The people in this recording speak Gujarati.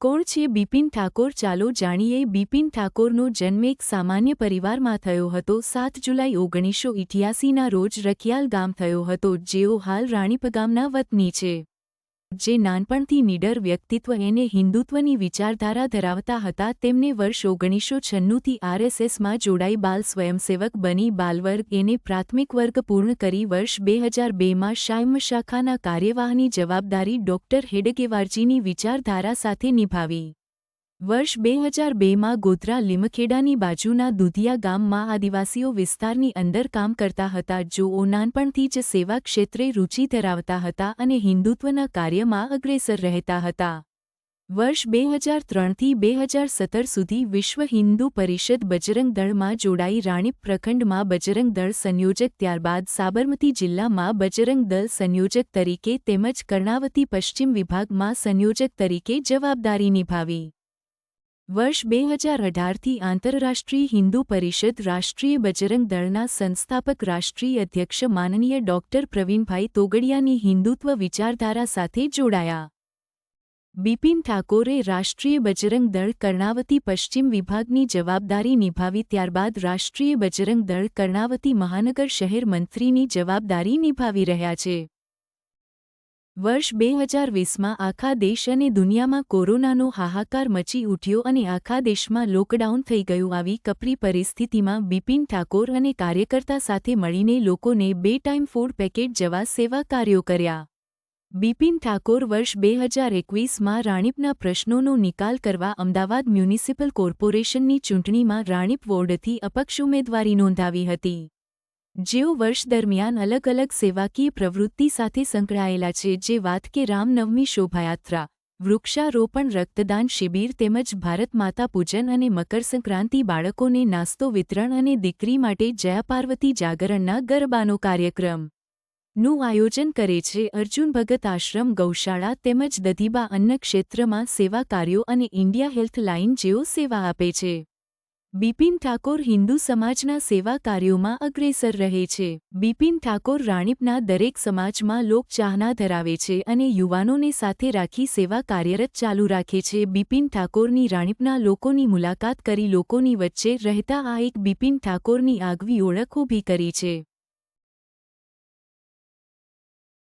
કોણ છે બિપિન ઠાકોર? ચાલો જાણીએ. બિપિન ઠાકોરનો જન્મ એક સામાન્ય પરિવારમાં થયો હતો. 7 જુલાઈ 1988ના રોજ રખિયાલ ગામ થયો હતો, જેઓ હાલ રાણીપ ગામના વતની છે. જે નાનપણથી નીડર વ્યક્તિત્વ અને હિન્દુત્વની વિચારધારા ધરાવતા હતા. તેમને વર્ષ 1996થી આરએસએસમાં જોડાઈ બાલ સ્વયંસેવક બની બાલવર્ગ અને પ્રાથમિક વર્ગ પૂર્ણ કરી વર્ષ 2002માં શાયમ શાખાના કાર્યવાહની જવાબદારી ડોક્ટર હેડગેવારજીની વિચારધારા સાથે નિભાવી. વર્ષ 2002માં ગોધરા લીમખેડાની બાજુના દુધિયા ગામમાં આદિવાસીઓ વિસ્તારની અંદર કામ કરતા હતા, જેઓ નાનપણથી જ સેવા ક્ષેત્રે રુચિ ધરાવતા હતા અને હિન્દુત્વના કાર્યમાં અગ્રેસર રહેતા હતા. વર્ષ 2003થી 2017 સુધી વિશ્વ હિન્દુ પરિષદ બજરંગ દળમાં જોડાઈ રાણીપ પ્રખંડમાં બજરંગ દળ સંયોજક, ત્યારબાદ સાબરમતી જિલ્લામાં બજરંગ દળ સંયોજક તરીકે તેમજ કર્ણાવતી પશ્ચિમ વિભાગમાં સંયોજક તરીકે જવાબદારી નિભાવી. વર્ષ 2018થી આંતરરાષ્ટ્રીય હિન્દુ પરિષદ રાષ્ટ્રીય બજરંગ દળના સંસ્થાપક રાષ્ટ્રીય અધ્યક્ષ માનનીય ડોક્ટર પ્રવીણભાઈ તોગડિયાની હિન્દુત્વ વિચારધારા સાથે જોડાયા. બિપિન ઠાકોરે રાષ્ટ્રીય બજરંગ દળ કર્ણાવતી પશ્ચિમ વિભાગની જવાબદારી નિભાવી, ત્યારબાદ રાષ્ટ્રીય બજરંગ દળ કર્ણાવતી મહાનગર શહેર મંત્રીની જવાબદારી નિભાવી રહ્યા છે. વર્ષ 2020માં આખા દેશ અને દુનિયામાં કોરોનાનો હાહાકાર મચી ઉઠ્યો અને આખા દેશમાં લોકડાઉન થઈ ગયું. આવી કપરી પરિસ્થિતિમાં બિપિન ઠાકોર અને કાર્યકર્તા સાથે મળીને લોકોને 2 ટાઈમ ફૂડ પેકેટ જેવા સેવા કાર્યો કર્યા. બિપિન ઠાકોર વર્ષ 2021માં રાણીપના પ્રશ્નોનો નિકાલ કરવા અમદાવાદ મ્યુનિસિપલ કોર્પોરેશનની ચૂંટણીમાં રાણીપ વોર્ડથી અપક્ષ ઉમેદવારી નોંધાવી હતી. જેઓ વર્ષ દરમિયાન અલગ અલગ સેવાકીય પ્રવૃત્તિ સાથે સંકળાયેલા છે, જે વાત કે રામનવમી શોભાયાત્રા, વૃક્ષારોપણ, રક્તદાન શિબિર તેમજ ભારત માતા પૂજન અને મકરસંક્રાંતિ, બાળકોને નાસ્તો વિતરણ અને દીકરી માટે જયા પાર્વતી જાગરણના ગરબાનો કાર્યક્રમ નું આયોજન કરે છે. અર્જુન ભગત આશ્રમ, ગૌશાળા તેમજ દધીબા અન્ન ક્ષેત્રમાં સેવા કાર્યો અને ઇન્ડિયા હેલ્થ લાઇન જેઓ સેવા આપે છે. બિપિન ઠાકોર હિન્દુ સમાજના સેવા કાર્યોમાં અગ્રેસર રહે છે. બિપિન ઠાકોર રાણીપના દરેક સમાજમાં લોકચાહના ધરાવે છે અને યુવાનોને સાથે રાખી સેવા કાર્યરત ચાલુ રાખે છે. બિપિન ઠાકોરની રાણીપના લોકોની મુલાકાત કરી લોકોની વચ્ચે રહેતા આ એક બિપિન ઠાકોરની આગવી ઓળખ ઊભી કરી છે.